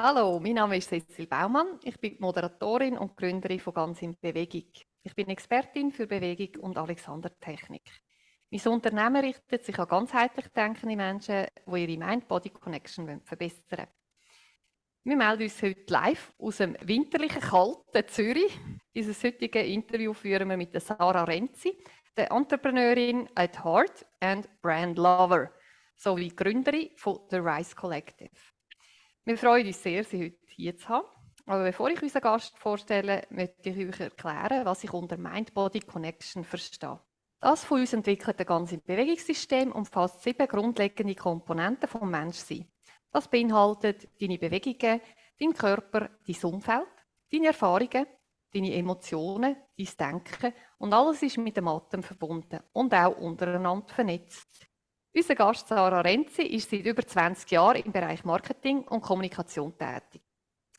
Hallo, mein Name ist Cecil Baumann. Ich bin die Moderatorin und Gründerin von «Ganz in Bewegung». Ich bin Expertin für Bewegung und Alexander-Technik. Mein Unternehmen richtet sich an ganzheitlich denkende Menschen, die ihre Mind-Body-Connection verbessern wollen. Wir melden uns heute live aus dem winterlichen, kalten Zürich. Dieses heutige Interview führen wir mit der Sarah Renzi, der Entrepreneurin at Heart and Brand Lover, sowie Gründerin von The Rise Collective. Wir freuen uns sehr, Sie heute hier zu haben. Aber bevor ich unseren Gast vorstelle, möchte ich euch erklären, was ich unter Mind-Body-Connection verstehe. Das von uns entwickelte ganze Bewegungssystem umfasst 7 grundlegende Komponenten vom Menschsein. Das beinhaltet deine Bewegungen, deinen Körper, dein Umfeld, deine Erfahrungen, deine Emotionen, dein Denken und alles ist mit dem Atem verbunden und auch untereinander vernetzt. Unser Gast Sarah Renzi ist seit über 20 Jahren im Bereich Marketing und Kommunikation tätig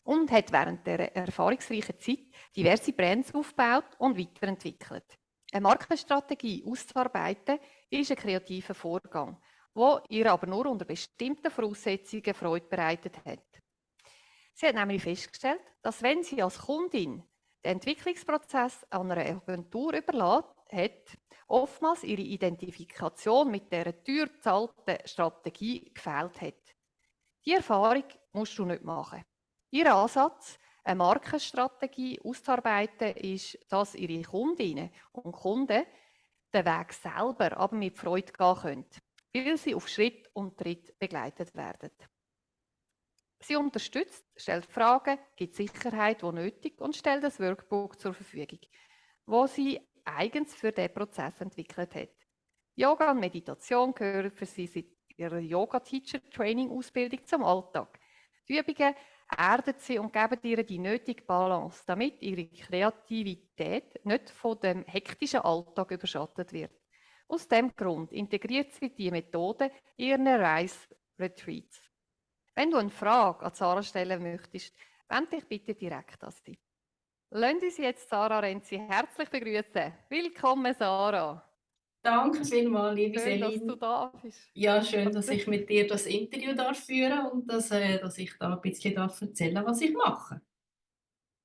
und hat während der erfahrungsreichen Zeit diverse Brands aufgebaut und weiterentwickelt. Eine Markenstrategie auszuarbeiten ist ein kreativer Vorgang, der ihr aber nur unter bestimmten Voraussetzungen Freude bereitet hat. Sie hat nämlich festgestellt, dass wenn sie als Kundin den Entwicklungsprozess an einer Agentur überlässt, hat oftmals ihre Identifikation mit dieser teuer bezahlten Strategie gefehlt hat. Die Erfahrung musst du nicht machen. Ihr Ansatz, eine Markenstrategie auszuarbeiten, ist, dass ihre Kundinnen und Kunden den Weg selber aber mit Freude gehen können, weil sie auf Schritt und Tritt begleitet werden. Sie unterstützt, stellt Fragen, gibt Sicherheit, wo nötig und stellt das Workbook zur Verfügung, wo sie eigens für diesen Prozess entwickelt hat. Yoga und Meditation gehören für sie seit ihrer Yoga-Teacher-Training-Ausbildung zum Alltag. Die Übungen erden sie und geben ihr die nötige Balance, damit ihre Kreativität nicht von dem hektischen Alltag überschattet wird. Aus diesem Grund integriert sie die Methode in ihren Rise-Retreats. Wenn du eine Frage an Sarah stellen möchtest, wende dich bitte direkt an sie. Lassen Sie jetzt Sarah Renzi herzlich begrüßen. Willkommen, Sarah. Danke vielmals, liebe Schön, dass du Selin. da bist. Ja, schön, dass ich mit dir das Interview führen darf und dass ich da ein bisschen erzählen darf, was ich mache.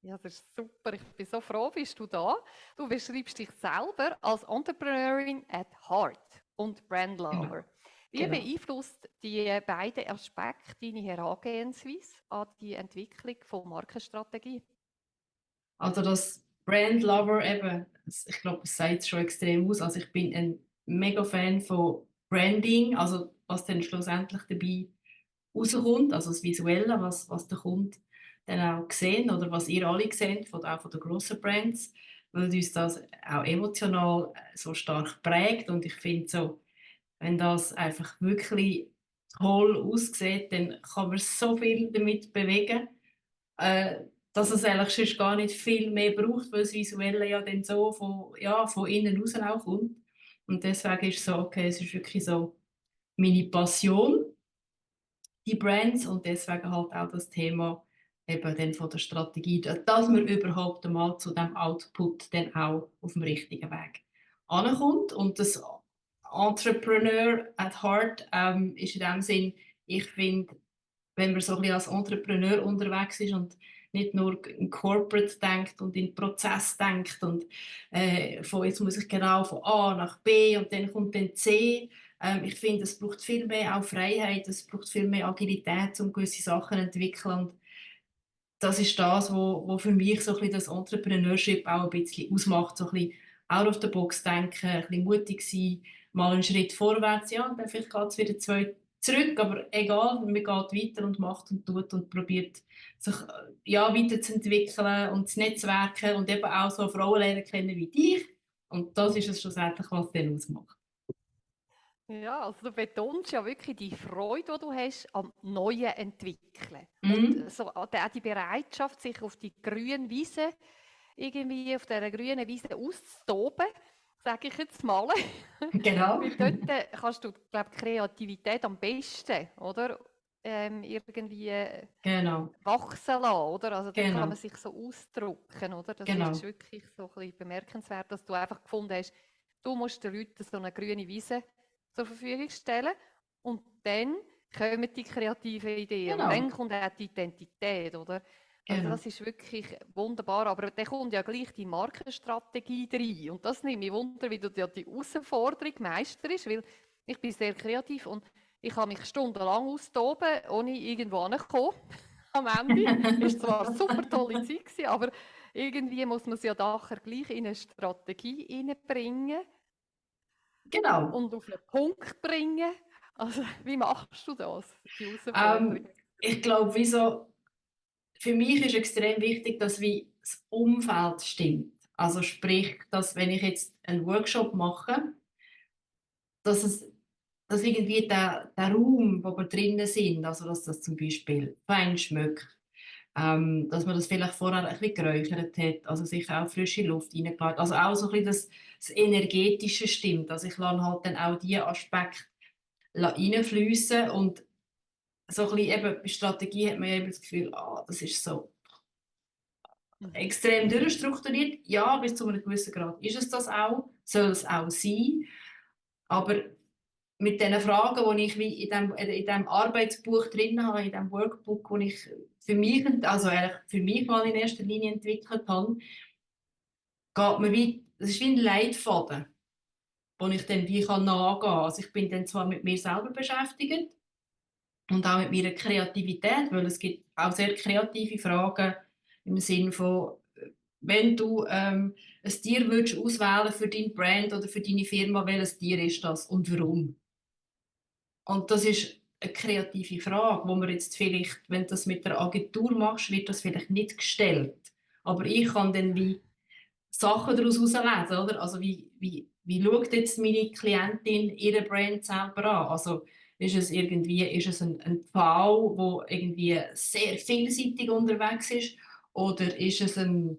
Ja, das ist super. Ich bin so froh, bist du da. Du beschreibst dich selber als Entrepreneurin at Heart und Brand Genau, Lover. Wie genau. beeinflusst die beiden Aspekte deine Herangehensweise an die Entwicklung von Markenstrategie? Also das Brand Lover eben, ich glaube, es sagt es schon extrem aus. Also ich bin ein mega Fan von Branding, also was dann schlussendlich dabei rauskommt, also das Visuelle, was der Kunde dann auch sehen oder was ihr alle seht, auch von den grossen Brands, weil uns das auch emotional so stark prägt und ich finde so, wenn das einfach wirklich toll aussieht, dann kann man so viel damit bewegen, dass es eigentlich sonst gar nicht viel mehr braucht, weil das Visuelle ja dann so von innen raus auch kommt. Und deswegen ist es so, okay, es ist wirklich so meine Passion, die Brands, und deswegen halt auch das Thema eben dann von der Strategie, dass man überhaupt einmal zu dem Output dann auch auf dem richtigen Weg ankommt. Und das Entrepreneur at Heart ist in dem Sinn, ich finde, wenn man so ein bisschen als Entrepreneur unterwegs ist und nicht nur in Corporate denkt und in Prozess denkt und von jetzt muss ich genau von A nach B und dann kommt dann C. Ich finde, es braucht viel mehr auch Freiheit, es braucht viel mehr Agilität, um gewisse Sachen zu entwickeln. Und das ist das, wo für mich so ein bisschen das Entrepreneurship auch ein bisschen ausmacht, so ein bisschen out of the box denken, ein bisschen mutig sein, mal einen Schritt vorwärts, ja, und dann vielleicht geht es wieder zwei zurück, aber egal, man geht weiter und macht und tut und probiert sich ja, weiterzuentwickeln und zu netzwerken und eben auch so Frauen lernen kennen wie dich. Und das ist es schlussendlich, was dann ausmacht. Ja, also du betonst ja wirklich die Freude, die du hast am neuen Entwickeln. Und Mhm. so auch die Bereitschaft, sich auf die grüne Wiese, irgendwie auf dieser grünen Wiese auszutoben, sage ich jetzt mal. Genau. Weil dort kannst du, glaube ich, Kreativität am besten, oder? Irgendwie Genau, wachsen lassen, oder? Also dort kann man genau, sich so ausdrücken, oder? Das ist genau. wirklich so ein bisschen bemerkenswert, dass du einfach gefunden hast, du musst den Leuten so eine grüne Wiese zur Verfügung stellen und dann kommen die kreativen Ideen und dann Genau, kommt auch die Identität, oder? Also genau. das ist wirklich wunderbar, aber dann kommt ja gleich die Markenstrategie rein und das nimmt mich wunder, wie du ja die Herausforderung meisterst, weil ich bin sehr kreativ und ich habe mich stundenlang austoben, ohne irgendwo hinzukommen. Am Ende ist zwar eine super tolle Zeit gewesen, aber irgendwie muss man es ja nachher gleich in eine Strategie hineinbringen Genau. und auf einen Punkt bringen. Also, wie machst du das, die Herausforderung? Ähm, ich glaube, für mich ist extrem wichtig, dass wie das Umfeld stimmt. Also sprich, dass wenn ich jetzt einen Workshop mache, dass dass irgendwie der Raum, wo wir drinnen sind, also dass das zum Beispiel fein schmeckt, dass man das vielleicht vorher ein bisschen geräuchert hat, also sicher auch frische Luft reingelassen. Also auch so ein bisschen das Energetische stimmt. Also ich lasse halt dann auch diese Aspekte reinfließen und so ein bisschen eben bei Strategie hat man ja eben das Gefühl, das ist so Mhm. extrem durchstrukturiert. Ja, bis zu einem gewissen Grad ist es das auch, soll es auch sein. Aber mit den Fragen, die ich wie in dem Arbeitsbuch drin habe, in dem Workbook, das ich für mich, also eigentlich für mich mal in erster Linie entwickelt habe, geht mir wie, das ist wie ein Leitfaden, den ich dann wie nachgehen kann. Also ich bin dann zwar mit mir selber beschäftigt und auch mit meiner Kreativität, weil es gibt auch sehr kreative Fragen im Sinne von, wenn du ein Tier würdest auswählen für dein Brand oder für deine Firma, welches Tier ist das und warum? Und das ist eine kreative Frage, wo man jetzt vielleicht, wenn du das mit der Agentur machst, wird das vielleicht nicht gestellt. Aber ich kann dann wie Sachen daraus herauslesen, oder? Also wie schaut jetzt meine Klientin ihre Brand selber an? Also ist es ein Pfau, wo irgendwie sehr vielseitig unterwegs ist? Oder ist es ein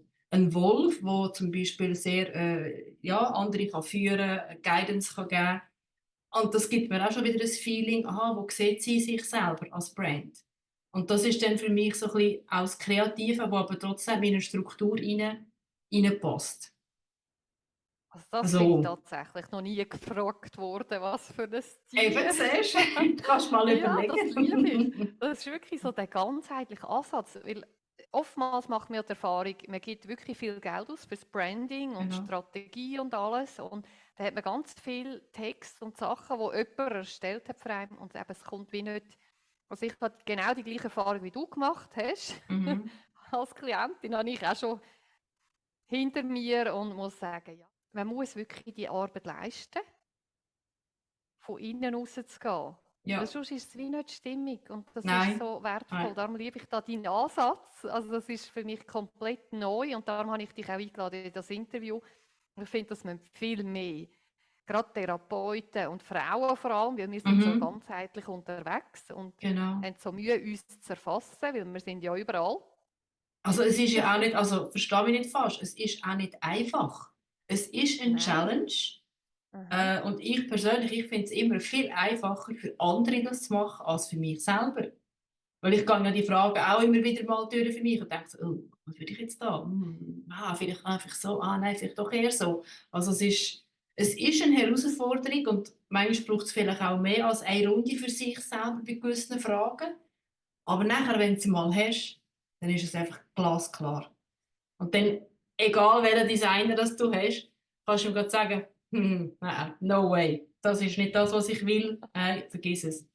Wolf, wo zum Beispiel sehr, ja, andere kann führen, Guidance kann geben? Und das gibt mir auch schon wieder ein Feeling, aha, wo sieht sie sich selber als Brand? Und das ist dann für mich so ein bisschen auch das Kreative, wo aber trotzdem in eine Struktur reinpasst. Also das bin ich Also, tatsächlich noch nie gefragt worden, was für ein eben Tier. siehst du, du kannst mal Ja, das liebe ich. überlegen. Das ist wirklich so der ganzheitliche Ansatz, weil oftmals macht man ja die Erfahrung, man gibt wirklich viel Geld aus fürs Branding und Genau. Strategie und alles und da hat man ganz viel Text und Sachen, wo jemand erstellt hat für einen und eben, es kommt wie nicht, also ich habe genau die gleiche Erfahrung, wie du gemacht hast. Mhm. Als Klientin habe ich auch schon hinter mir und muss sagen, ja, man muss wirklich die Arbeit leisten, von innen rauszugehen. Weil Ja, sonst ist es wie nicht stimmig und das ist nein, so wertvoll. nein. Darum liebe ich da deinen Ansatz. Also das ist für mich komplett neu und darum habe ich dich auch eingeladen in das Interview. Ich finde, dass man viel mehr, gerade Therapeuten und Frauen vor allem, weil wir sind so Mhm. ganzheitlich unterwegs und Genau. haben so Mühe, uns zu erfassen, weil wir sind ja überall. Also es ist ja auch nicht, also verstehe mich nicht falsch, es ist auch nicht einfach. Es ist eine Nein. Challenge. Aha. Und ich persönlich, ich finde es immer viel einfacher für andere das zu machen, als für mich selber. Weil ich gehe ja die Fragen auch immer wieder mal durch für mich und denke so, oh, was würde ich jetzt da? Vielleicht einfach so, nein, vielleicht doch eher so. Also es ist eine Herausforderung und manchmal braucht es vielleicht auch mehr als eine Runde für sich selber bei gewissen Fragen. Aber nachher, wenn du sie mal hast, dann ist es einfach glasklar. Und dann, egal welchen Designer das du hast, kannst du ihm gerade sagen, nein, no way. Das ist nicht das, was ich will. Nein, vergiss es.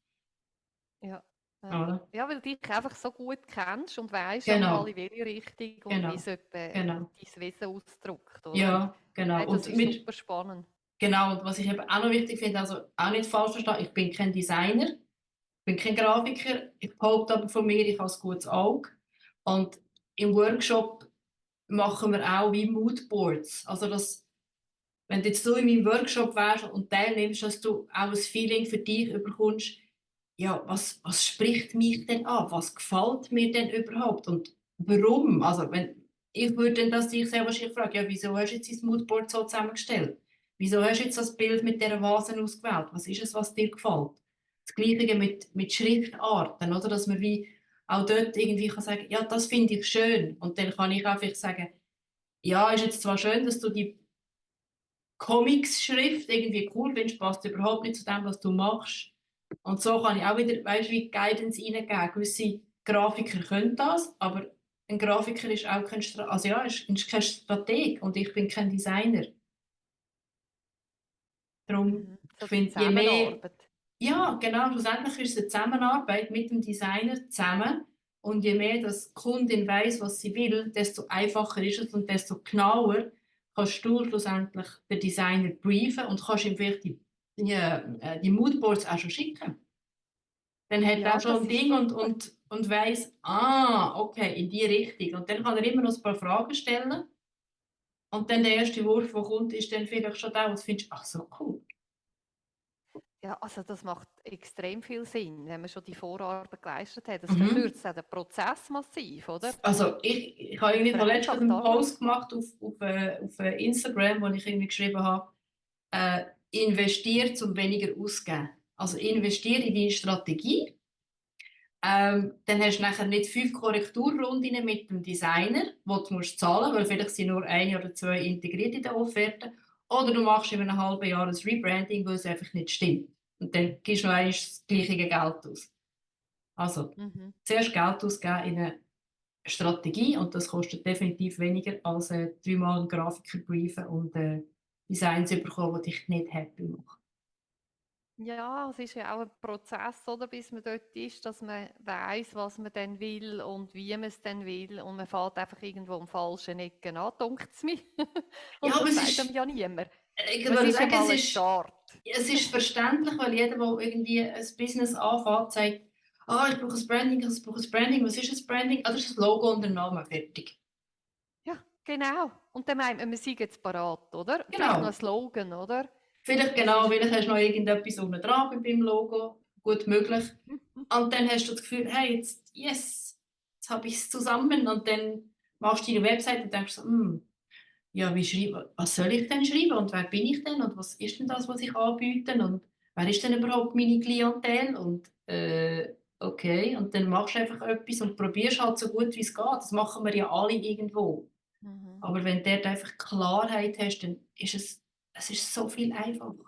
Ja, ja. Oder? Ja, weil du dich einfach so gut kennst und weißt einmal, Genau, in welche Richtung und wie genau, es etwa genau. dein Wesen ausdrückt, oder? Und Ja, genau. hey, das ist super spannend. Genau, und was ich eben auch noch wichtig finde, also auch nicht falsch verstehen, ich bin kein Designer, ich bin kein Grafiker, ich behaupte aber von mir, ich habe ein gutes Auge. Und im Workshop machen wir auch wie Moodboards. Also, wenn du jetzt so in meinem Workshop wärst und teilnimmst, dass du auch ein Feeling für dich bekommst, ja, was spricht mich denn an? Was gefällt mir denn überhaupt? Und warum? Also, ich würde dann das dich sehr wahrscheinlich fragen, ja, wieso hast du jetzt dein Moodboard so zusammengestellt? Wieso hast du jetzt das Bild mit dieser Vase ausgewählt? Was ist es, was dir gefällt? Das Gleiche mit Schriftarten, oder? Dass man wie auch dort irgendwie kann sagen, ja, das finde ich schön. Und dann kann ich einfach sagen, ja, ist jetzt zwar schön, dass du die Comics-Schrift irgendwie cool findest, passt überhaupt nicht zu dem, was du machst. Und so kann ich auch wieder, weißt, wie Guidance reingeben. Gewisse Grafiker können das, aber ein Grafiker ist auch kein, also ja, ist kein Strateg und ich bin kein Designer. Darum, Mhm. ich So die finde, je mehr, Zusammenarbeit. ja, genau, schlussendlich ist es eine Zusammenarbeit mit dem Designer zusammen. Und je mehr das die Kundin weiss, was sie will, desto einfacher ist es und desto genauer kannst du schlussendlich den Designer briefen und kannst ihm vielleicht die Moodboards auch schon schicken. Dann hat er Ja, schon das ein ist Ding super. und weiss, okay, in die Richtung. Und dann kann er immer noch ein paar Fragen stellen. Und dann der erste Wurf, der kommt, ist dann vielleicht schon der, wo du findest, ach so cool. Ja, also das macht extrem viel Sinn, wenn man schon die Vorarbeit geleistet hat. Das Mhm. verkürzt auch den Prozess massiv, oder? Also ich habe Und irgendwie vorletzt vereinfacht einen alles. Post gemacht auf Instagram, wo ich irgendwie geschrieben habe, investiere, um weniger auszugeben. Also investiere in deine Strategie. Dann hast du nachher nicht 5 Korrekturrunden mit dem Designer, wo du musst zahlen, weil vielleicht sind nur eine oder zwei integriert in der Offerte. Oder du machst in einem halben Jahr ein Rebranding, weil es einfach nicht stimmt. Und dann gibst du noch einmal das gleiche Geld aus. Also, Mhm. zuerst Geld ausgeben in eine Strategie und das kostet definitiv weniger als dreimal einen Grafiker briefen und Designs bekommen, die dich nicht happy machen. Ja, es ist ja auch ein Prozess, oder, bis man dort ist, dass man weiß, was man dann will und wie man es dann will. Und man fährt einfach irgendwo am falschen Ecken an, dunkt es mir. Ja, Und aber das es sagt einem ist, ja niemand. ich Aber es würde ist sagen, einmal ein Start. es ist verständlich, weil jeder, der irgendwie ein Business anfängt, sagt, ich brauche ein Branding, ich brauche ein Branding. Was ist ein Branding? Das ist ein Logo und ein Name, fertig. Ja, genau. Und dann meint man, wir sind jetzt parat, oder? Vielleicht noch ein Genau. Slogan, oder? Vielleicht Das genau, ist vielleicht hast du wirklich. noch irgendetwas unten dran beim Logo. Gut möglich. Und dann hast du das Gefühl, hey, yes, jetzt habe ich es zusammen. Und dann machst du deine Website und denkst so, ja, was soll ich denn schreiben und wer bin ich denn und was ist denn das, was ich anbiete und wer ist denn überhaupt meine Klientel und okay, und dann machst du einfach etwas und probierst halt so gut wie es geht. Das machen wir ja alle irgendwo. Mhm. Aber wenn du dort einfach Klarheit hast, dann ist es ist so viel einfacher.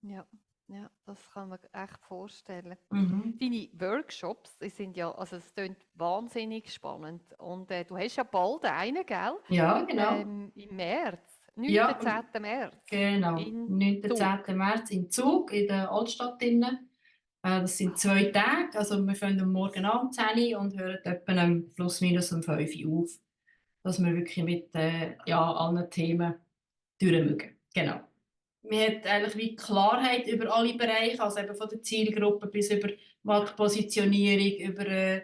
Ja, ja, das kann man echt vorstellen. Mhm. Deine Workshops, die sind ja, also es klingt wahnsinnig spannend. Und du hast ja bald einen, gell? Ja, genau. Im März, 9. Ja, 10. März, genau. in 9. Zug. 10. März in Zug, in der Altstadt drinnen. Das sind Ah, 2 Tage, also wir fangen am Morgen an um 10 Uhr und hören etwa plus minus um 5 Uhr auf, dass wir wirklich mit ja, allen Themen durchmögen. Genau. Man hat eigentlich wie Klarheit über alle Bereiche, also eben von der Zielgruppe bis über Marktpositionierung, über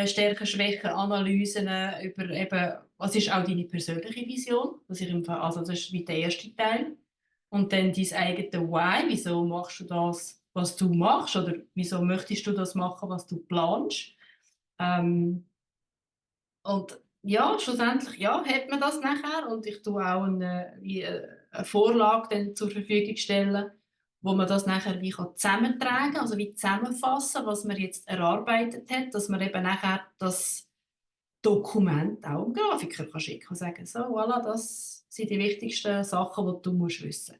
Stärken, Schwächen, Analysen, über eben, was ist auch deine persönliche Vision, also das ist wie der erste Teil. Und dann dein eigenes Why, wieso machst du das, was du machst, oder wieso möchtest du das machen, was du planst. Ähm, und ja, schlussendlich ja, hat man das nachher und ich tue auch eine Vorlage dann zur Verfügung stellen, wo man das nachher wie kann zusammentragen, also wie zusammenfassen, was man jetzt erarbeitet hat, dass man eben nachher das Dokument auch dem Grafiker kann schicken und sagen, so, voilà, das sind die wichtigsten Sachen, die du musst wissen.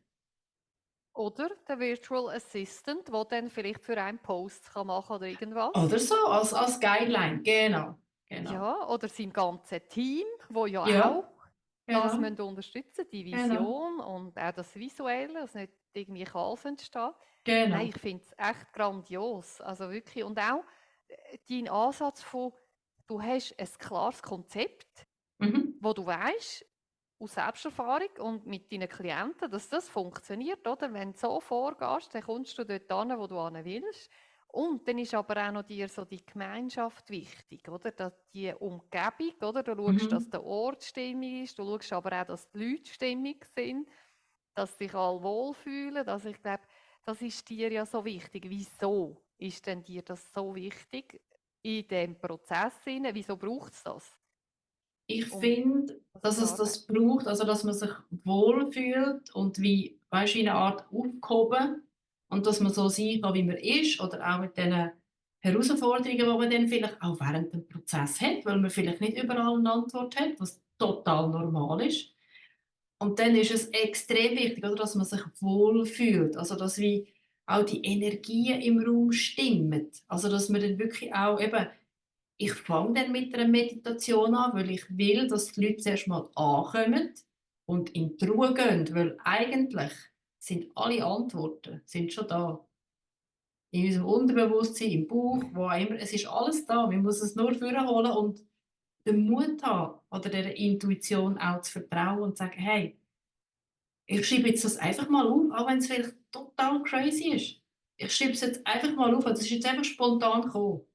oder der Virtual Assistant, der dann vielleicht für einen Post kann machen oder irgendwas. Oder so, als Guideline, genau, genau. Ja, oder sein ganzes Team, wo ja Ja, auch das genau, müssen unterstützen, die genau, Vision und auch das Visuelle, dass nicht irgendwie Chaos entsteht. Nein, genau. ich finde es echt grandios. Also wirklich. Und auch dein Ansatz von, du hast ein klares Konzept, Mhm. wo du weißt, aus Selbsterfahrung und mit deinen Klienten, dass das funktioniert, oder? Wenn du so vorgehst, dann kommst du dort hin, wo du hin willst. Und dann ist aber auch noch dir so die Gemeinschaft wichtig, oder? Dass die Umgebung, oder? Du schaust, dass Mhm. der Ort stimmig ist, du schaust aber auch, dass die Leute stimmig sind, dass sich alle wohlfühlen. Also ich glaube, das ist dir ja so wichtig. Wieso ist denn dir das so wichtig in dem Prozess? Wieso braucht es das, Ich um finde, das dass zu es das arbeiten? braucht, also dass man sich wohlfühlt und wie, weißt, wie eine Art aufgehoben und dass man so sein kann, wie man ist oder auch mit den Herausforderungen, die man dann vielleicht auch während dem Prozess hat, weil man vielleicht nicht überall eine Antwort hat, was total normal ist. Und dann ist es extrem wichtig, oder, dass man sich wohlfühlt, also dass wie auch die Energien im Raum stimmen. Also, dass man dann wirklich auch eben, ich fange dann mit einer Meditation an, weil ich will, dass die Leute zuerst mal ankommen und in die Ruhe gehen, weil eigentlich sind alle Antworten sind schon da. In unserem Unterbewusstsein, im Bauch, wo auch immer. Es ist alles da. Man muss es nur vorholen und den Mut haben, oder der Intuition auch zu vertrauen und zu sagen, hey, ich schreibe jetzt das einfach mal auf, auch wenn es vielleicht total crazy ist. Ich schreibe es jetzt einfach mal auf, also es ist jetzt einfach spontan gekommen.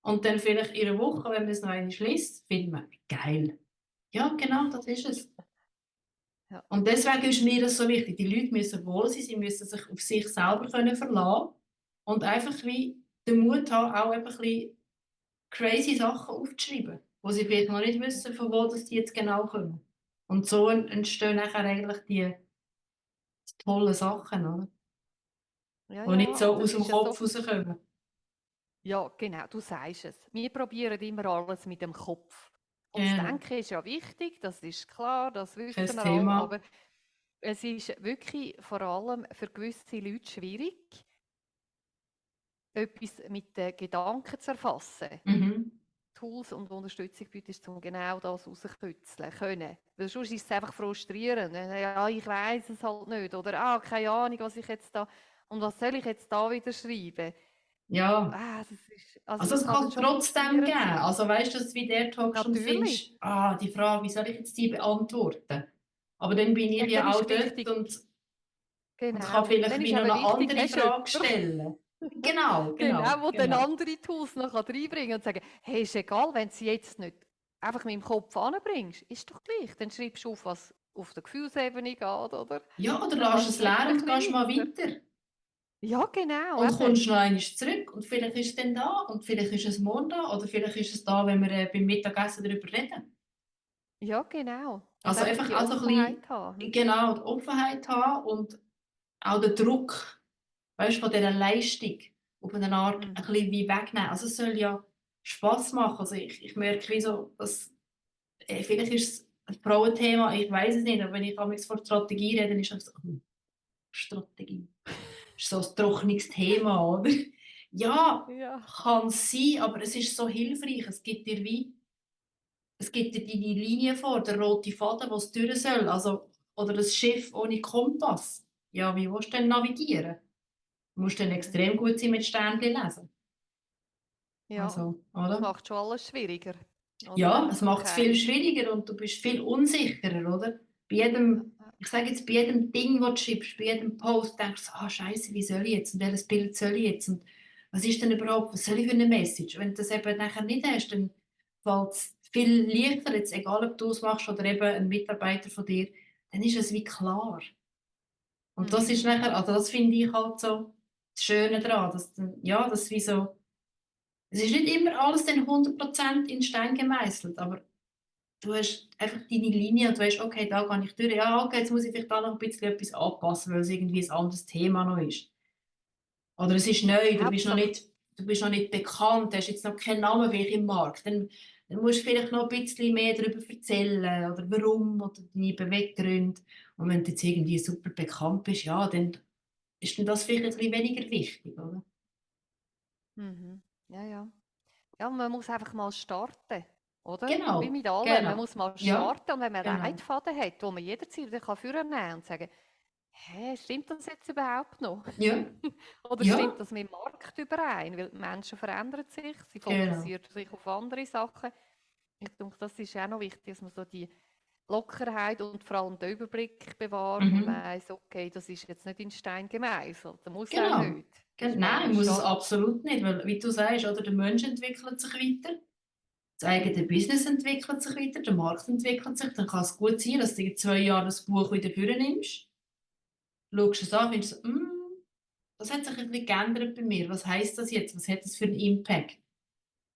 Und dann vielleicht in einer Woche, wenn man es noch einmal liest, findet man, geil. Ja, genau, das ist es. Ja. Und deswegen ist mir das so wichtig. Die Leute müssen wohl sein, sie müssen sich auf sich selber können verlassen und einfach wie den Mut haben, auch eben ein bisschen crazy Sachen aufzuschreiben, wo sie vielleicht noch nicht wissen, von wo das die jetzt genau kommen. Und so entstehen nachher eigentlich die tollen Sachen, oder? Ja, Die nicht ja, so und aus das dem ist ja Kopf so, rauskommen. ja, genau, du sagst es. Wir probieren immer alles mit dem Kopf. Und das Genau. Denken ist ja wichtig, das ist klar, das Kein wissen wir alle, Thema. aber es ist wirklich vor allem für gewisse Leute schwierig, etwas mit den Gedanken zu erfassen. Mhm. Tools und Unterstützung bietest, um genau das rauszukitzeln können. Weil sonst ist es einfach frustrierend. Ja, ich weiß es halt nicht. Oder, keine Ahnung, was ich jetzt da, und was soll ich jetzt da wieder schreiben? Ja. Das ist, also Also das es kann dann kann schon trotzdem geben. frustrierend sein. Also weißt du, dass du wie der hockst und Natürlich. findest, die Frage, wie soll ich jetzt die beantworten? Aber dann bin ich Und dann ja auch ist dort wichtig, und kann genau, vielleicht dann ist wie noch eben eine wichtig, andere hast du Frage jemanden, stellen. Genau, genau, genau, wo dann genau. andere Tools noch reinbringen kann und sagen, hey, ist egal, wenn du sie jetzt nicht einfach mit dem Kopf anbringst, ist doch gleich. Dann schreibst du auf, was auf der Gefühlsebene geht, oder? Ja, oder Dann lässt gehst es du wirklich leer ein und gehst bisschen mal weiter. weiter. Ja, genau, Und eben. kommst noch einmal zurück und vielleicht ist es dann da und vielleicht ist es morgen da oder vielleicht ist es da, wenn wir beim Mittagessen darüber reden. Ja, genau. Und Also einfach einfach die also ein Offenheit bisschen, haben. Hm? genau, die Offenheit haben und auch den Druck, weißt, von dieser Leistung auf eine Art ein Mhm. bisschen wie wegnehmen. Also es soll ja Spass machen. Also ich merke wie so, dass vielleicht ist es ein Frauenthema, ich weiß es nicht, aber wenn ich damals von Strategie rede, ist es so, Strategie. Das ist so ein trockenes Thema, oder? Ja, Ja. kann sein, aber es ist so hilfreich. Es gibt dir deine Linie vor, der rote Faden, wo es durch soll. Also, oder ein Schiff ohne Kompass. Ja, wie willst du denn navigieren? Du musst dann Mhm. extrem gut sein mit Sternchen lesen. Ja, Also, das oder? macht schon alles schwieriger, oder? Wenn Ja, man es so macht es viel kein... schwieriger und du bist viel unsicherer, oder? Bei Ja, jedem, ich sage jetzt, bei jedem Ding, das du schreibst, bei jedem Post, denkst du, Scheiße, wie soll ich jetzt? Und welches Bild soll ich jetzt? Und was ist denn überhaupt, was soll ich für eine Message? Wenn du das eben nachher nicht hast, dann fällt es viel leichter, jetzt egal ob du es machst oder eben ein Mitarbeiter von dir, dann ist es wie klar. Und das ist mhm. nachher, also das finde ich halt so das Schöne daran, dass, ja, das wie so, es ist nicht immer alles dann 100% in Stein gemeißelt, aber du hast einfach deine Linie und du weißt, okay, da gehe ich durch. Ja, okay, jetzt muss ich vielleicht da noch ein bisschen etwas anpassen, weil es irgendwie ein anderes Thema noch ist. Oder es ist neu, Hauptsache, du bist noch nicht bekannt, hast jetzt noch keinen Namen vielleicht im Markt. Dann musst du vielleicht noch ein bisschen mehr darüber erzählen oder warum oder deine Beweggründe. Und wenn du jetzt irgendwie super bekannt bist, ja, dann ist dann das vielleicht ein bisschen weniger wichtig, oder? mhm. Ja, ja. Ja, man muss einfach mal starten, oder? Wie Genau, mit allem. Man genau. muss mal Ja, starten und wenn man einen genau. Leitfaden hat, wo man jederzeit wieder vornehmen kann und sagen, hä, stimmt das jetzt überhaupt noch? Ja, Oder ja, stimmt das mit dem Markt überein? Weil die Menschen verändern sich, sie genau. fokussieren sich auf andere Sachen. Ich denke, das ist auch noch wichtig, dass man so die Lockerheit und vor allem den Überblick bewahrt und Mhm. weiss, okay, das ist jetzt nicht in Stein gemeißelt. Das muss auch Genau. nicht. Das ist Nein, manchmal muss es schon. absolut nicht, weil, wie du sagst, oder, der Mensch entwickelt sich weiter, das eigene Mhm. Business entwickelt sich weiter, der Markt entwickelt sich, dann kann es gut sein, dass du in 2 Jahren das Buch wieder vornimmst, schaust es an und findest so, das hat sich ein bisschen geändert bei mir, was heisst das jetzt, was hat das für einen Impact?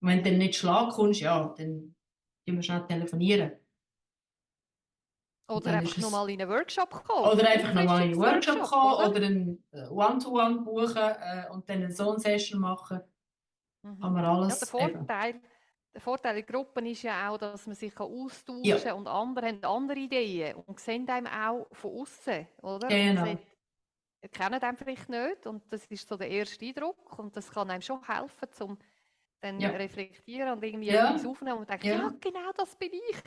Und wenn du dann nicht Schlag kommst, ja, dann tun wir schnell telefonieren. Und Oder dann ist einfach es, nochmal in einen Workshop kommen, oder ein einfach nochmal in einen Workshop Auffrischungsworkshop, kommen oder? oder ein One-to-One buchen und dann eine Zone-Session machen, kann Mhm. man Ja, alles eben. der Vorteil in Gruppen ist ja auch, dass man sich austauschen Ja, kann und andere haben andere Ideen und sehen einem auch von außen, oder? Und sehen, genau. kennen den vielleicht nicht und das ist so der erste Eindruck und das kann einem schon helfen, um dann Ja, reflektieren und irgendwie etwas ja, aufnehmen und denken, ja, ja. genau das bin ich.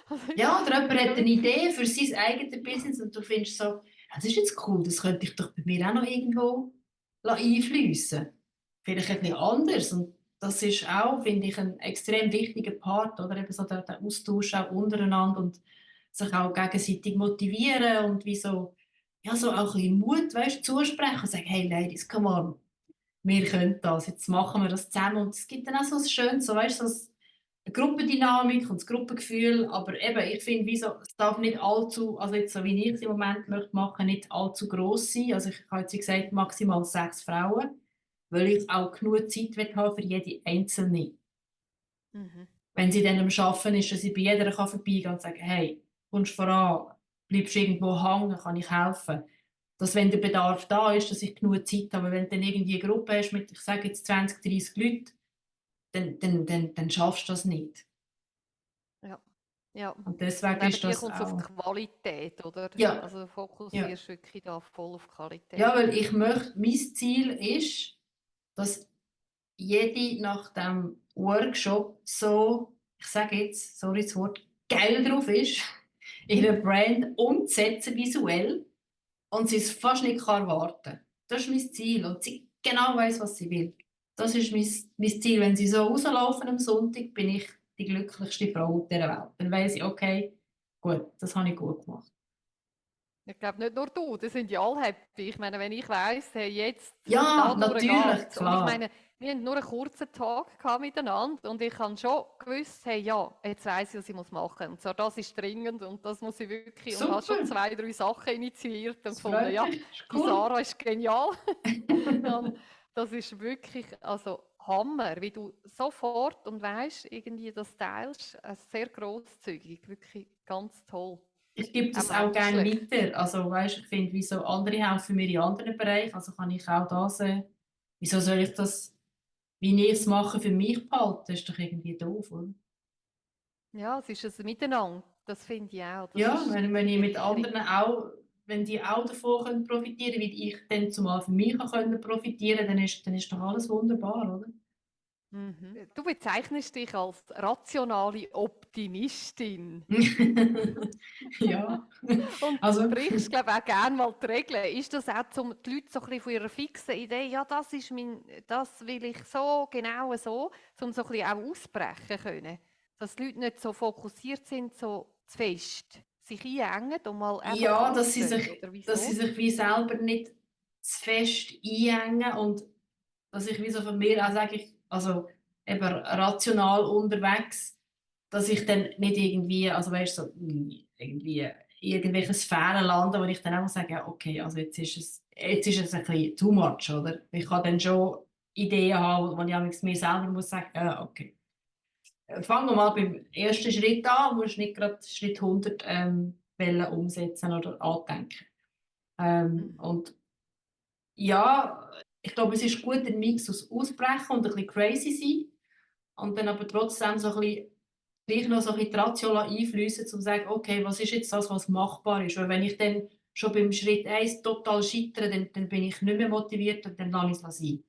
Also Ja, oder jemand ist ja hat eine wirklich, Idee für sein eigenes Business und du findest so, ja, das ist jetzt cool, das könnte ich doch bei mir auch noch irgendwo einfließen. Vielleicht ein bisschen anders. Und das ist auch, finde ich, ein extrem wichtiger Part, oder? Eben so der Austausch auch untereinander und sich auch gegenseitig motivieren und wie so, ja, so auch ein bisschen Mut, weißt, zusprechen und sagen, hey Ladies, come on, wir können das, jetzt machen wir das zusammen. Und es gibt dann auch so ein schönes, so, weißt, so eine Gruppendynamik und das Gruppengefühl, aber eben, ich finde, wie so, es darf nicht allzu, also jetzt so wie ich es im Moment möchte machen, nicht allzu gross sein. Also ich habe jetzt wie gesagt, maximal 6 Frauen, weil ich auch genug Zeit will haben für jede Einzelne. mhm. Wenn sie dann am Arbeiten ist, dass ich bei jeder vorbeigehen kann und sagen, hey, kommst du voran, bleibst du irgendwo hängen, kann ich helfen. Dass wenn der Bedarf da ist, dass ich genug Zeit habe. Wenn du dann irgendwie eine Gruppe hast mit, ich sage jetzt 20, 30 Leuten, dann schaffst du das nicht. Ja, ja. Und Und deswegen eben ist dir das kommt es auf die auch, Qualität, oder? ja, Also du ja. fokussierst wirklich da voll auf Ja, Qualität. weil ich möchte, mein Ziel ist, dass jede nach dem Workshop so, ich sage jetzt, sorry das Wort, geil drauf ist, ihre Brand umzusetzen visuell und sie es fast nicht kann erwarten. Das ist mein Ziel und sie genau weiß, was sie will. Das ist mein Ziel. Wenn sie so rauslaufen am Sonntag, bin ich die glücklichste Frau auf dieser Welt. Dann weiss ich, okay, gut, das habe ich gut gemacht. Ich glaube nicht nur du, das sind ja alle happy. Ich meine, wenn ich weiss, hey, jetzt Ja, da natürlich, durchgeht's. Und ich klar. meine, wir hatten nur einen kurzen Talk gehabt miteinander und ich habe schon gewusst, hey, ja, jetzt weiss ich, was ich machen muss. Und zwar, das ist dringend und das muss ich wirklich. Und habe schon Super, 2, 3 Sachen initiiert und das gefunden, freut ja, mich. Ist die cool. Sarah ist genial. Und das ist wirklich, also Hammer, wie du sofort und weißt, irgendwie das teilst, sehr grosszügig, wirklich ganz toll. Ich gebe Auch das auch gerne menschlich. weiter. Also, weißt, ich finde, wieso andere helfen mir in anderen Bereichen, also kann ich auch das, wieso soll ich das, wie ich es mache, für mich behalten? Das ist doch irgendwie doof, oder? Ja, es ist ein Miteinander. Das finde ich auch. Das Ja, ist wenn ich mit wirklich anderen auch, wenn die auch davon können profitieren, wie ich dann zumal für mich auch können profitieren, dann ist doch alles wunderbar, oder? mhm. Du bezeichnest dich als rationale Optimistin Ja, und also, brichst, glaube ich, auch gerne mal die Regeln. Ist das auch, um die Leute so ein bisschen von ihrer fixen Idee, ja, das will ich so, genau so, um so ein bisschen auch ausbrechen können? Dass die Leute nicht so fokussiert sind, so zu fest sich einengen und mal einfach ja, abstehen, oder dass sie wieso? sich wie selber nicht zu fest einengen und dass ich wie so von mir auch sage, ich, also eben rational unterwegs, dass ich dann nicht irgendwie, also weißt du, so, irgendwie irgendwelche Sphären lande, wo ich dann auch sage, ja, okay, also jetzt ist es ein bisschen too much, oder? Ich kann dann schon Ideen haben, wo ich mir selber muss sagen, ja, okay. Fangen wir mal beim ersten Schritt an, du musst nicht gerade Schritt 100 wollen umsetzen oder andenken. Mhm. Und ja, ich glaube, es ist gut, ein Mix aus Ausbrechen und ein bisschen crazy sein und dann aber trotzdem so ein bisschen, gleich noch so ein bisschen die Ratio einfließen, um zu sagen, okay, was ist jetzt das, was machbar ist? Weil wenn ich dann schon beim Schritt 1 total scheitere, dann bin ich nicht mehr motiviert und dann lasse ich es sein.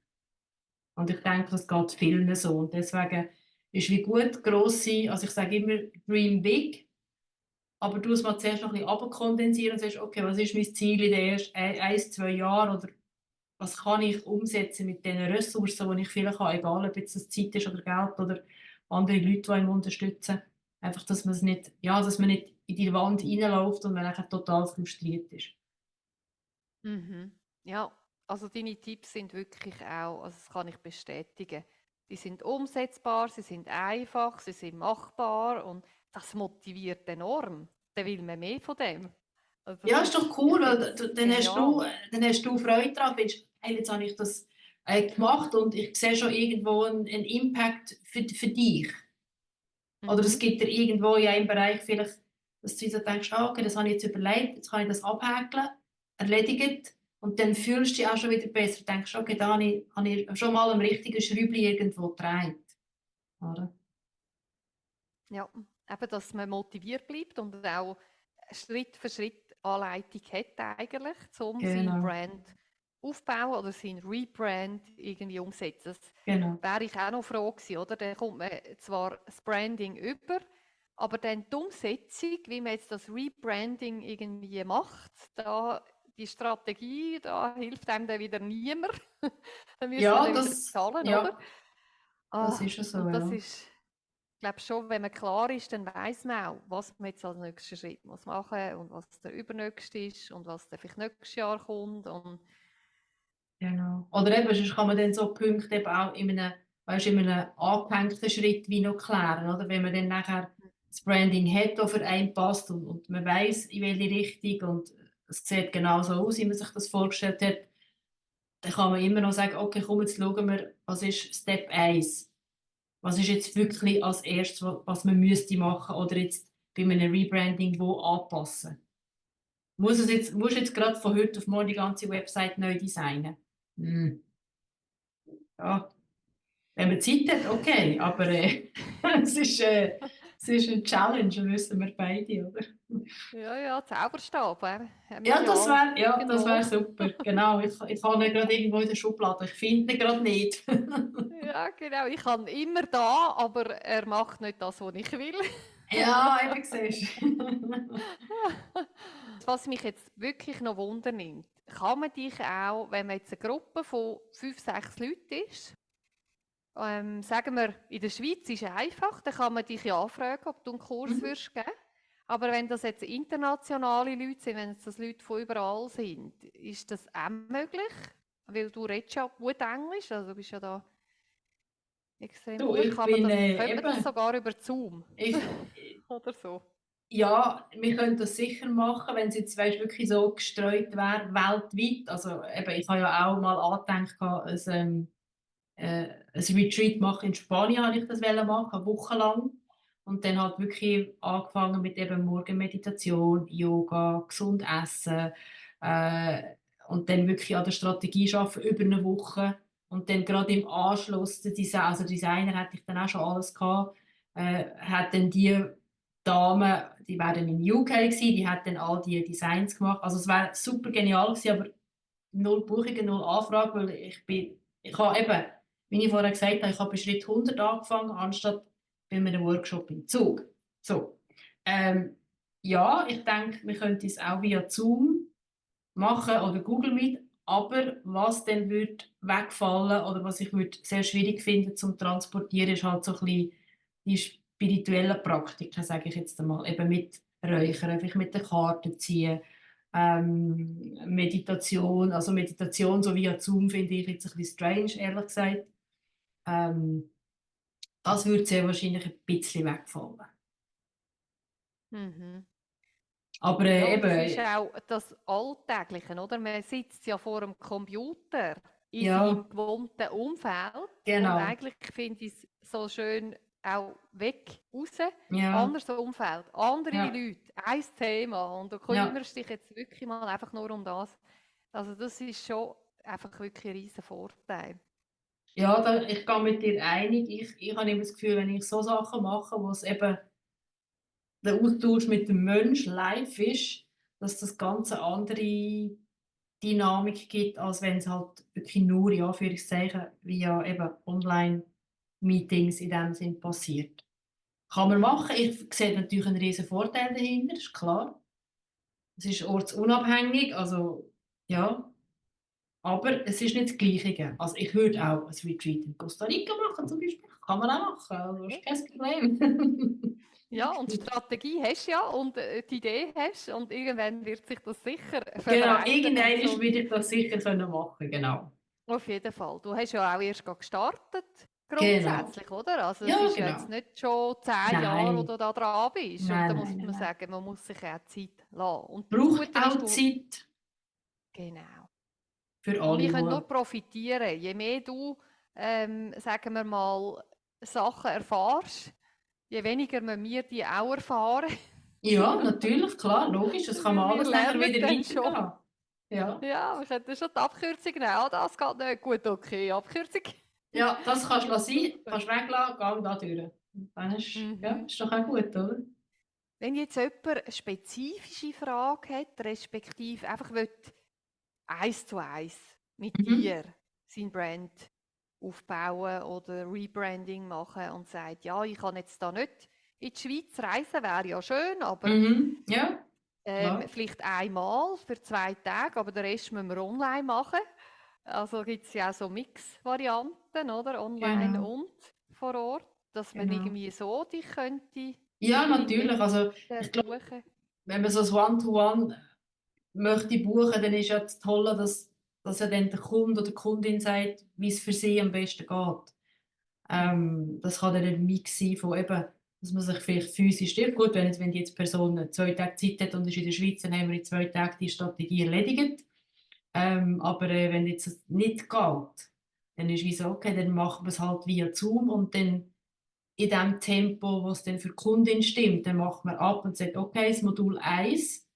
Und ich denke, das geht vielen so. Und deswegen ist wie gut gross sein, also ich sage immer, dream big, aber du musst mal zuerst noch ein bisschen abkondensieren und sagst, okay, was ist mein Ziel in den ersten 1, 2 Jahren oder was kann ich umsetzen mit den Ressourcen, die ich vielleicht habe, egal ob jetzt das Zeit ist oder Geld oder andere Leute, die einen unterstützen. Einfach, dass man es nicht, ja, dass man nicht in die Wand reinläuft und man nachher total frustriert ist. Mhm. Ja, also deine Tipps sind wirklich auch, also das kann ich bestätigen. Die sind umsetzbar, sie sind einfach, sie sind machbar und das motiviert enorm. Da will man mehr von dem. Also Ja, das ist doch ist, ich cool, weil finde es du, genial. dann hast du Freude daran, findest, hey, jetzt habe ich das gemacht und ich sehe schon irgendwo einen Impact für dich. Oder es Mhm. gibt dir irgendwo in einem Bereich vielleicht, dass du so denkst, ah, okay, das habe ich jetzt überlegt, jetzt kann ich das abhäkeln, erledigt und dann fühlst du dich auch schon wieder besser. Du denkst, okay, da habe ich schon mal am richtigen Schräubchen irgendwo gedreht. Oder? Ja, eben, dass man motiviert bleibt und auch Schritt für Schritt Anleitung hat eigentlich, um seinen Genau, Brand aufbauen oder sein Rebrand irgendwie umsetzen. Das genau. wäre ich auch noch froh gewesen, oder? Dann kommt man zwar das Branding über, aber dann die Umsetzung, wie man jetzt das Rebranding irgendwie macht, da die Strategie, da hilft einem dann wieder niemand. Dann müssen wir Ja, dann wieder zahlen, oder? das Ah, ist ja so, und das ja. ist, ich glaube schon, wenn man klar ist, dann weiß man auch, was man jetzt als nächsten Schritt muss machen und was der übernächste ist und was dann vielleicht nächstes Jahr kommt. Und Genau. Oder eben, sonst kann man dann so Punkte eben auch weißt, in einem angehängten Schritt wie noch klären, oder? Wenn man dann nachher das Branding hat, das für einen passt und man weiß in welche Richtung und es sieht genau so aus, wie man sich das vorgestellt hat, dann kann man immer noch sagen, okay, komm, jetzt schauen wir, was ist Step 1? Was ist jetzt wirklich als erstes, was man müsste machen oder jetzt bei einem Rebranding wo anpassen? Musst du jetzt gerade von heute auf morgen die ganze Website neu designen? Hm. Ja, wenn man Zeit hat, okay, aber es es ist eine Challenge, das wissen wir beide, oder? ja, ja, Zauberstab, haben wir Ja, ja alle das irgendwo. wär super, genau. Ich habe ihn gerade irgendwo in der Schublade, ich finde ihn gerade nicht. Ja, genau. Ich habe ihn immer da, aber er macht nicht das, was ich will. Ja, eben siehst du. Was mich jetzt wirklich noch wundernimmt, kann man dich auch, wenn man jetzt eine Gruppe von 5, 6 Leuten ist, sagen wir, in der Schweiz ist es einfach, dann kann man dich ja anfragen, ob du einen Kurs Mhm. würdest geben. Aber wenn das jetzt internationale Leute sind, wenn das Leute von überall sind, ist das auch möglich? Weil du redest ja gut Englisch, also du bist ja da extrem Du, gut. ich bin Könnte man das eben, sogar über Zoom ich, oder so? ja, wir können das sicher machen, wenn es jetzt weißt, wirklich so gestreut wäre, weltweit. Also eben, ich habe ja auch mal angedenkt, ein Retreat machen in Spanien, habe ich das wollen machen, eine Woche lang. Und dann halt wirklich angefangen mit eben Morgenmeditation, Yoga, gesund essen, äh, und dann wirklich an der Strategie arbeiten über eine Woche. Und dann gerade im Anschluss, also Designer hatte ich dann auch schon alles gehabt, hat dann die Dame, die war dann in UK gewesen, die hat dann all die Designs gemacht. Also es wäre super genial gewesen, aber null Buchungen, null Anfragen, weil ich habe eben, wie ich vorher gesagt habe, ich habe bei Schritt 100 angefangen, anstatt bei einem Workshop im Zug. So. Ähm, ja, ich denke, wir könnten es auch via Zoom machen oder Google Meet, aber was dann würde wegfallen oder was ich würde sehr schwierig finden zum Transportieren, ist halt so ein bisschen die spirituellen Praktiken, sage ich jetzt einmal, eben mit Räuchern, vielleicht mit der Karte ziehen, Meditation, also Meditation so via Zoom finde ich jetzt ein bisschen strange, ehrlich gesagt. Ähm, das würde sehr wahrscheinlich ein bisschen wegfallen. Mhm. Aber Ja, und es ist eben, auch das Alltägliche, oder? Man sitzt ja vor dem Computer in ja, seinem gewohnten Umfeld und genau, eigentlich finde ich es so schön auch weg, raus, ja, anderes Umfeld, andere ja, Leute, ein Thema und du ja. kümmerst dich jetzt wirklich mal einfach nur um das. Also das ist schon einfach wirklich ein riesen Vorteil. Ja, ich gehe mit dir einig. Ich habe immer das Gefühl, wenn ich so Sachen mache, wo es eben der Austausch mit dem Mensch live ist, dass das Ganze eine andere Dynamik gibt, als wenn es halt wirklich nur, in Anführungszeichen, via eben Online-Meetings in dem Sinn passiert. Kann man Mhm. machen. Ich sehe natürlich einen riesen Vorteil dahinter, ist klar. Es ist ortsunabhängig, also ja. Aber es ist nicht das Gleiche. Also ich würde auch ein Retreat in Costa Rica machen, zum Beispiel. Kann man auch machen, also das ist kein Problem. Ja, und die Strategie hast du ja und die Idee hast und irgendwann wird sich das sicher Genau, verbreiten und irgendwann so. würde ich das sicher können machen, genau. Auf jeden Fall. Du hast ja auch erst gerade gestartet, Genau. grundsätzlich, oder? Also es Ja, ist ja jetzt genau. nicht schon 10 Jahre, wo Nein, du da dran bist. Und da nein, muss nein, nein, man nein. sagen, man muss sich auch Zeit lassen. Und das Braucht Gute ist, auch du, Zeit genau. für Und wir alle, können nur die... profitieren. Je mehr du, sagen wir mal, Sachen erfährst, je weniger müssen wir die auch erfahren. Ja, natürlich, klar, logisch, das kann Weil man wir alles nachher lernen wieder dann schon. weitergeben. Ja. Ja, wir könnten schon die Abkürzung nehmen. Ah, das geht nicht. Gut, okay, Abkürzung. Ja, das kannst du sein, Super. kannst du weglassen, geh da durch. Und dann ist, ja, Mhm. ist doch auch gut, oder? Wenn jetzt jemand eine spezifische Frage hat, respektive einfach will, 1:1 mit Mhm. dir sein Brand aufbauen oder Rebranding machen und sagt, ja, ich kann jetzt da nicht in die Schweiz reisen, wäre ja schön, aber Mhm. Ja, klar. vielleicht einmal für 2 Tage, aber den Rest müssen wir online machen. Also gibt es ja auch so Mix-Varianten, oder? Online Genau, und vor Ort, dass man genau. irgendwie so dich könnte Ja, über natürlich. Also Investoren ich glaube, buchen. wenn man so ein One-to-One möchte buchen, dann ist ja das Tolle, dass ja dann der Kunde oder die Kundin sagt, wie es für sie am besten geht. Das kann dann ein Mix sein von eben, dass man sich vielleicht physisch trifft. Gut, wenn die jetzt Person 2 Tage Zeit hat und ist in der Schweiz, dann haben wir in 2 Tagen die Strategie erledigt. Aber wenn jetzt es nicht geht, dann ist wie so, okay, dann machen wir es halt via Zoom und dann in dem Tempo, was dann für die Kundin stimmt, dann macht man ab und sagt, okay, das Modul 1,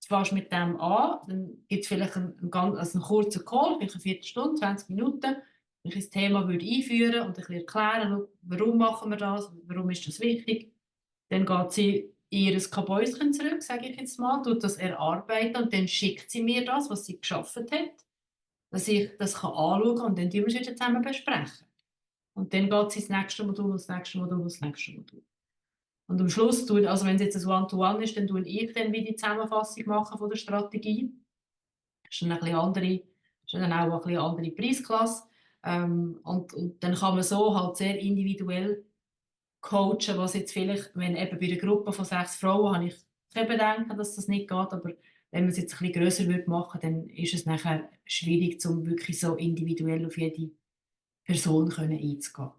du fährst mit dem an, dann gibt es vielleicht also einen kurzen Call, vielleicht eine Viertelstunde, 20 Minuten, wo ich das Thema würde einführen und ein bisschen erklären, warum machen wir das, warum ist das wichtig. Dann geht sie in ihr Kabäuschen zurück, sage ich jetzt mal, tut das erarbeiten und dann schickt sie mir das, was sie geschaffen hat, dass ich das anschauen kann und dann besprechen wir es wieder zusammen besprechen. Und dann geht es ins nächste Modul, ins nächste Modul, ins nächste Modul. Und am Schluss, also wenn es jetzt ein One-to-One ist, dann tue ich dann wie die Zusammenfassung machen von der Strategie. Das ist dann ein bisschen andere, ist dann auch ein bisschen andere Preisklasse. Und dann kann man so halt sehr individuell coachen, was jetzt vielleicht, wenn eben bei einer Gruppe von 6 Frauen, habe ich kein Bedenken, dass das nicht geht, aber wenn man es jetzt ein bisschen grösser machen würde, dann ist es nachher schwierig, um wirklich so individuell auf jede Person einzugehen.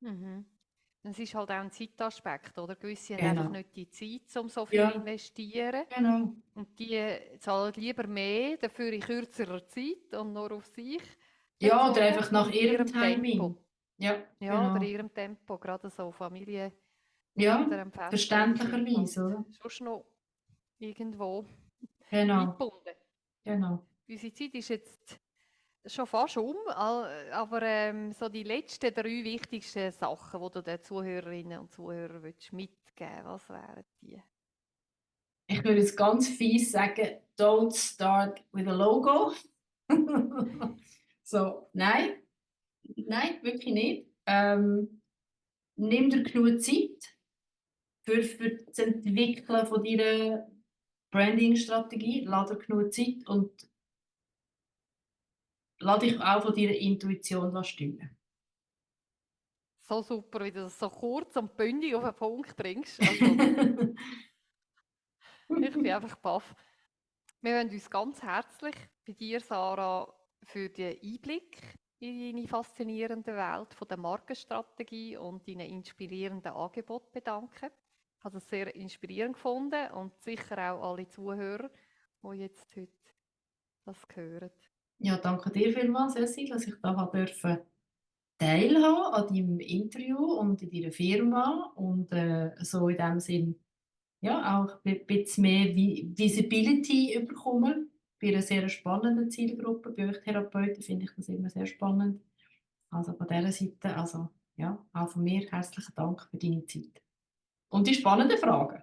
Mhm. Es ist halt auch ein Zeitaspekt, oder? Gewisse haben einfach Genau. nicht die Zeit, um so viel zu Ja, investieren. genau. Und die zahlen lieber mehr, dafür in kürzerer Zeit und nur auf sich Ja, oder bezogen einfach nach und in ihrem ihrem Timing. Tempo. Ja, Ja, oder in genau. ihrem Tempo, gerade so Familienmitglieder Ja, am Fest sind halt verständlicherweise, oder? schon noch irgendwo Genau, eingebunden. genau. Unsere Zeit ist jetzt schon fast aber so die letzten 3 wichtigsten Sachen, die du den Zuhörerinnen und Zuhörern mitgeben willst, was wären die? Ich würde jetzt ganz fies sagen, don't start with a logo. So, nein, nein, wirklich nicht. Nimm dir genug Zeit für das Entwickeln von deiner Branding-Strategie. Lass dir genug Zeit und lass dich auch von deiner Intuition stimmen. So super, wie du das so kurz und bündig auf den Punkt bringst. Also, ich bin einfach baff. Wir wollen uns ganz herzlich bei dir, Sarah, für den Einblick in deine faszinierende Welt von der Markenstrategie und deine inspirierenden Angebote bedanken. Ich habe das sehr inspirierend gefunden und sicher auch alle Zuhörer, die jetzt heute das hören. Ja, danke dir vielmals, Cecil, dass ich da durfte teilhaben an deinem Interview und in deiner Firma und so in dem Sinn ja, auch ein bisschen mehr Visibility bekommen. Bei einer sehr spannenden Zielgruppe, bei euch Therapeuten finde ich das immer sehr spannend. Also von dieser Seite, also ja, auch von mir herzlichen Dank für deine Zeit. Und die spannenden Fragen.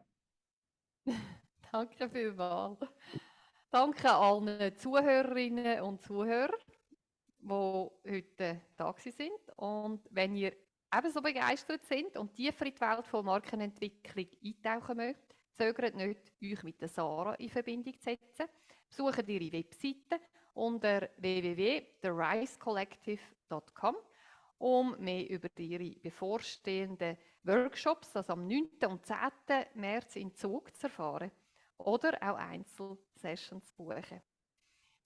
Danke vielmals. Danke allen Zuhörerinnen und Zuhörern, die heute da sind. Und wenn ihr ebenso begeistert sind und tiefer in die Welt von Markenentwicklung eintauchen möchtet, zögert nicht, euch mit der Sarah in Verbindung zu setzen. Besucht ihre Webseite unter www.therisecollective.com, um mehr über ihre bevorstehenden Workshops, also am 9. und 10. März in Zug, zu erfahren oder auch Einzelsessions zu buchen.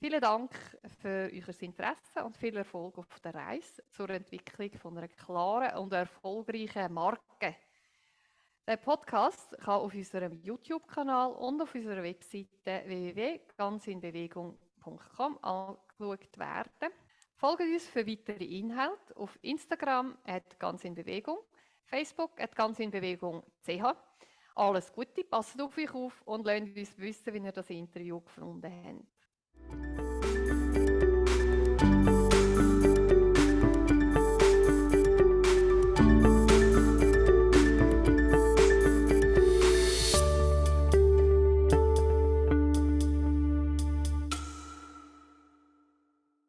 Vielen Dank für euer Interesse und viel Erfolg auf der Reise zur Entwicklung von einer klaren und erfolgreichen Marke. Der Podcast kann auf unserem YouTube-Kanal und auf unserer Webseite www.ganzinbewegung.com angeschaut werden. Folgt uns für weitere Inhalte auf Instagram @ganzinbewegung, Facebook @ganzinbewegung.ch. Alles Gute, passt auf euch auf und lasst uns wissen, wie ihr das Interview gefunden habt.